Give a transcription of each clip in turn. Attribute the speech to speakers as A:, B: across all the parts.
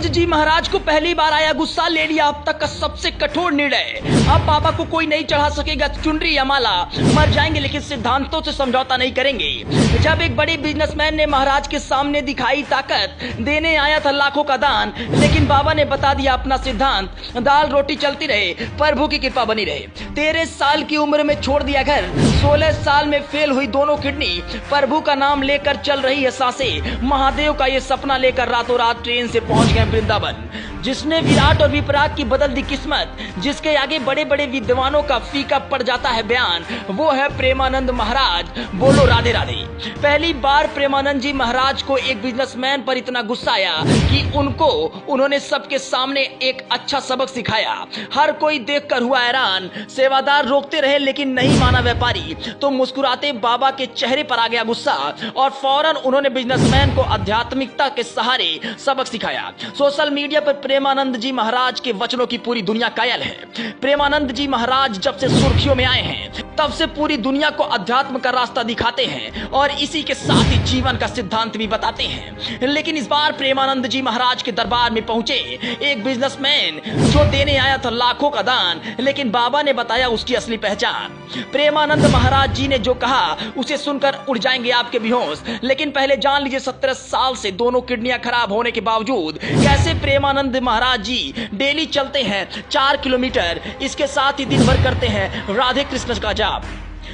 A: जी महाराज को पहली बार आया गुस्सा, ले लिया अब तक का सबसे कठोर निर्णय। अब बाबा को कोई नहीं चढ़ा सकेगा चुनरी या माला, मर जाएंगे लेकिन सिद्धांतों से समझौता नहीं करेंगे। जब एक बड़े बिजनेसमैन ने महाराज के सामने दिखाई ताकत, देने आया था लाखों का दान, लेकिन बाबा ने बता दिया अपना सिद्धांत, दाल रोटी चलती रहे, प्रभु की कृपा बनी रहे। 13 साल की उम्र में छोड़ दिया घर, 16 साल में फेल हुई दोनों किडनी, प्रभु का नाम लेकर चल रही है सांसें, महादेव का ये सपना लेकर रातों रात ट्रेन से पहुंच गए वृंदावन। जिसने विराट और विपराग की बदल दी किस्मत, जिसके आगे बड़े बड़े विद्वानों का फीका पड़ जाता है बयान, वो है प्रेमानंद महाराज। बोलो राधे राधे। पहली बार प्रेमानंद जी महाराज को एक बिजनेसमैन पर इतना गुस्सा आया कि उन्होंने सबके सामने एक अच्छा सबक सिखाया। हर कोई देखकर हुआ हैरान, सेवादार रोकते रहे लेकिन नहीं माना व्यापारी, तो मुस्कुराते बाबा के चेहरे पर आ गया गुस्सा और फौरन उन्होंने बिजनेसमैन को आध्यात्मिकता के सहारे सबक सिखाया। सोशल मीडिया पर प्रेमानंद जी महाराज के वचनों की पूरी दुनिया कायल है। प्रेमानंद जी महाराज जब से सुर्खियों में आए हैं तब से पूरी दुनिया को अध्यात्म का रास्ता दिखाते हैं और इसी के साथ ही जीवन का सिद्धांत भी बताते हैं। लेकिन इस बार प्रेमानंद जी महाराज के दरबार में पहुंचे एक बिजनेसमैन जो देने आया था लाखों का दान, लेकिन बाबा ने बताया उसकी असली पहचान। प्रेमानंद महाराज जी ने जो कहा उसे सुनकर उड़ जाएंगे आपके बेहोश, लेकिन पहले जान लीजिए 17 साल से दोनों किडनियां खराब होने के बावजूद कैसे प्रेमानंद महाराज जी डेली चलते हैं 4 किलोमीटर, इसके साथ ही दिन भर करते हैं राधे कृष्ण का जाप।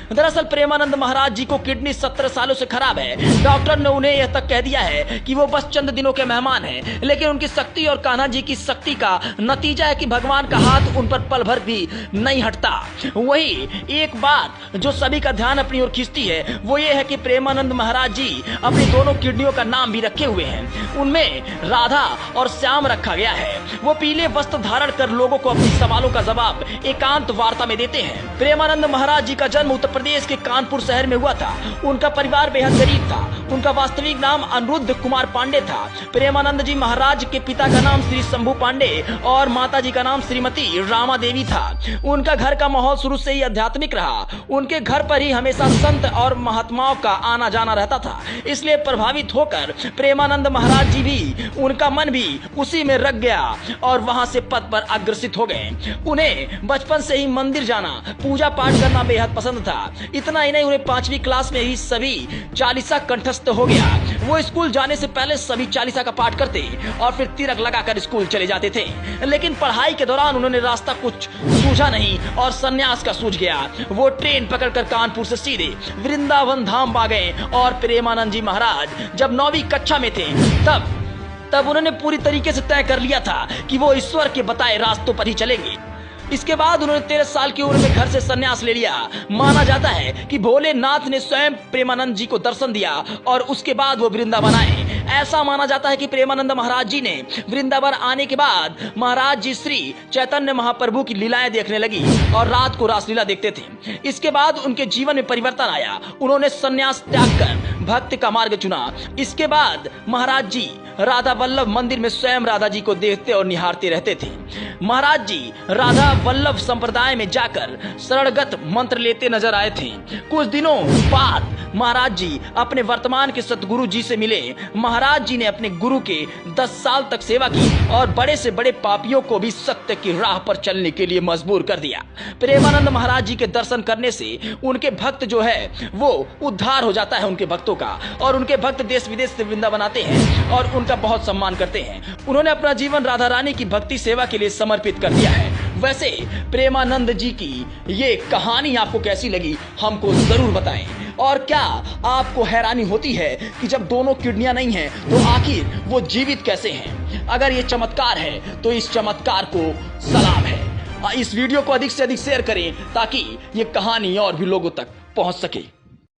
A: दरअसल प्रेमानंद महाराज जी को किडनी 17 सालों से खराब है। डॉक्टर ने उन्हें यह तक कह दिया है कि वो बस चंद दिनों के मेहमान हैं, लेकिन उनकी शक्ति और कान्हा जी की शक्ति का नतीजा है कि भगवान का हाथ उन पर पल भर भी नहीं हटता। वही एक बात जो सभी का ध्यान अपनी ओर खींचती है वो ये है कि प्रेमानंद महाराज जी अपनी दोनों किडनियों का नाम भी रखे हुए हैं, उनमें राधा और श्याम रखा गया है। वो पीले वस्त्र धारण कर लोगों को अपने सवालों का जवाब एकांत वार्ता में देते हैं। प्रेमानंद महाराज जी का जन्म उत्तर प्रदेश के कानपुर शहर में हुआ था। उनका परिवार बेहद गरीब था। उनका वास्तविक नाम अनिरुद्ध कुमार पांडे था। प्रेमानंद जी महाराज के पिता का नाम श्री शंभू पांडे और माता जी का नाम श्रीमती रामा देवी था। उनका घर का माहौल शुरू से ही आध्यात्मिक रहा। उनके घर पर ही हमेशा संत और महात्माओं का आना जाना रहता था, इसलिए प्रभावित होकर प्रेमानंद महाराज जी भी, उनका मन भी उसी में रख गया और वहां से पद पर अग्रसित हो गए। उन्हें बचपन से ही मंदिर जाना, पूजा पाठ करना बेहद पसंद था। इतना ही नहीं, उन्हें 5वीं क्लास में ही सभी चालीसा कंठस्थ हो गया। वो स्कूल जाने से पहले सभी चालीसा का पाठ करते और फिर तिलक लगाकर स्कूल चले जाते थे। लेकिन पढ़ाई के दौरान उन्होंने रास्ता कुछ सूझा नहीं और सन्यास का सूझ गया। वो ट्रेन पकड़कर कानपुर से सीधे वृंदावन धाम आ गए और प्रेमानंद जी महाराज जब 9वीं कक्षा में थे तब उन्होंने पूरी तरीके से तय कर लिया था कि वो ईश्वर के बताए रास्तों पर ही चलेंगे। इसके बाद उन्होंने 13 साल की उम्र में घर से संन्यास ले लिया। माना जाता है कि भोलेनाथ ने स्वयं प्रेमानंद जी को दर्शन दिया और उसके बाद वो वृंदावन आए। ऐसा माना जाता है कि प्रेमानंद महाराज जी ने वृंदावन आने के बाद महाराज जी श्री चैतन्य महाप्रभु की लीलाएं देखने लगी और रात को रासलीला देखते थे। इसके बाद उनके जीवन में परिवर्तन आया। उन्होंने संन्यास त्याग कर भक्ति का मार्ग चुना। इसके बाद महाराज जी राधा वल्लभ मंदिर में स्वयं राधा जी को देखते और निहारते रहते थे। महाराज जी राधा वल्लभ संप्रदाय में जाकर शरणगत मंत्र लेते नजर आए थे। कुछ दिनों बाद महाराज जी अपने वर्तमान के सतगुरु जी से मिले। महाराज जी ने अपने गुरु के 10 साल तक सेवा की और बड़े से बड़े पापियों को भी सत्य की राह पर चलने के लिए मजबूर कर दिया। प्रेमानंद महाराज जी के दर्शन करने से उनके भक्त जो है वो उद्धार हो जाता है उनके भक्तों का, और उनके भक्त देश विदेश से वृंदावन आते हैं और उनका बहुत सम्मान करते हैं। उन्होंने अपना जीवन राधा रानी की भक्ति सेवा के लिए समर्पित कर दिया है। वैसे प्रेमानंद जी की ये कहानी आपको कैसी लगी हमको जरूर बताएं, और क्या आपको हैरानी होती है कि जब दोनों किडनियां नहीं हैं तो आखिर वो जीवित कैसे हैं? अगर ये चमत्कार है तो इस चमत्कार को सलाम है। इस वीडियो को अधिक से अधिक शेयर करें ताकि ये कहानी और भी लोगों तक पहुंच सके।